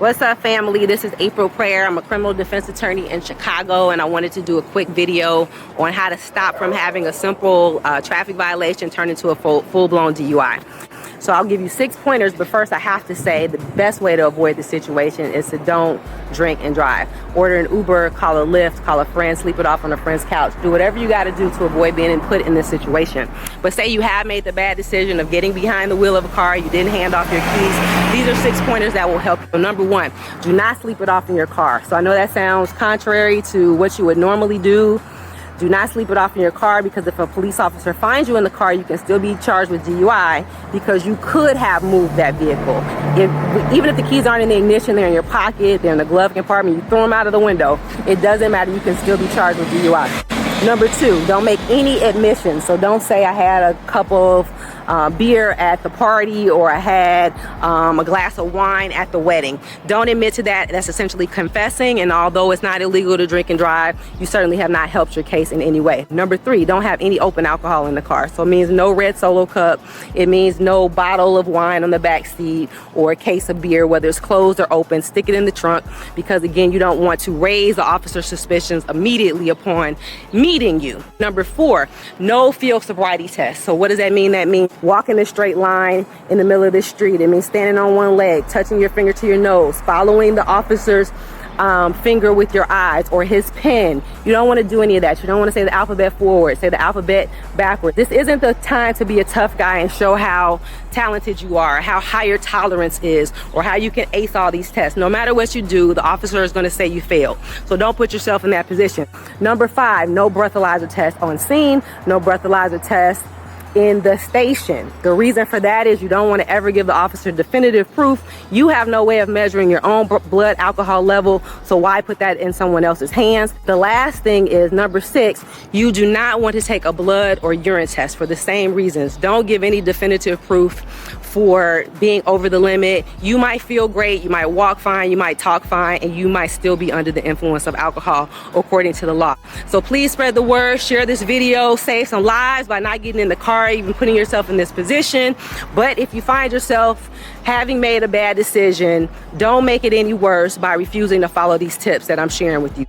What's up, family? This is April Preyar. I'm a criminal defense attorney in Chicago, and I wanted to do a quick video on how to stop from having a simple traffic violation turn into a full-blown DUI. So I'll give you 6 pointers, but first I have to say the best way to avoid the situation is to don't drink and drive. Order an Uber, call a Lyft, call a friend, sleep it off on a friend's couch. Do whatever you got to do to avoid being put in this situation. But say you have made the bad decision of getting behind the wheel of a car, you didn't hand off your keys. These are 6 pointers that will help you. Number 1, do not sleep it off in your car. So I know that sounds contrary to what you would normally do. Do not sleep it off in your car, because if a police officer finds you in the car, you can still be charged with DUI because you could have moved that vehicle. Even if the keys aren't in the ignition, they're in your pocket, they're in the glove compartment, you throw them out of the window, it doesn't matter, you can still be charged with DUI. Number 2, don't make any admissions. So don't say I had a cup of beer at the party, or I had a glass of wine at the wedding. Don't admit to that. That's essentially confessing, and although it's not illegal to drink and drive, you certainly have not helped your case in any way. Number 3, don't have any open alcohol in the car. So it means no red Solo cup. It means no bottle of wine on the back seat or a case of beer, whether it's closed or open. Stick it in the trunk, because again, you don't want to raise the officer's suspicions immediately upon meeting you. Number 4, no field sobriety test. So what does that mean? That means walking a straight line in the middle of the street. It means standing on one leg, touching your finger to your nose, following the officer's finger with your eyes or his pen. You don't want to do any of that. You don't want to say the alphabet forward, say the alphabet backward. This isn't the time to be a tough guy and show how talented you are, how high your tolerance is, or how you can ace all these tests. No matter what you do, the officer is going to say you failed. So don't put yourself in that position. Number 5, no breathalyzer test on scene, no breathalyzer test in the station. The reason for that is you don't want to ever give the officer definitive proof. You have no way of measuring your own blood alcohol level, so why put that in someone else's hands? The last thing is number 6, you do not want to take a blood or urine test for the same reasons. Don't give any definitive proof for being over the limit. You might feel great, you might walk fine, you might talk fine, and you might still be under the influence of alcohol according to the law. So please spread the word, share this video, save some lives by not getting in the car, even putting yourself in this position. But if you find yourself having made a bad decision, don't make it any worse by refusing to follow these tips that I'm sharing with you.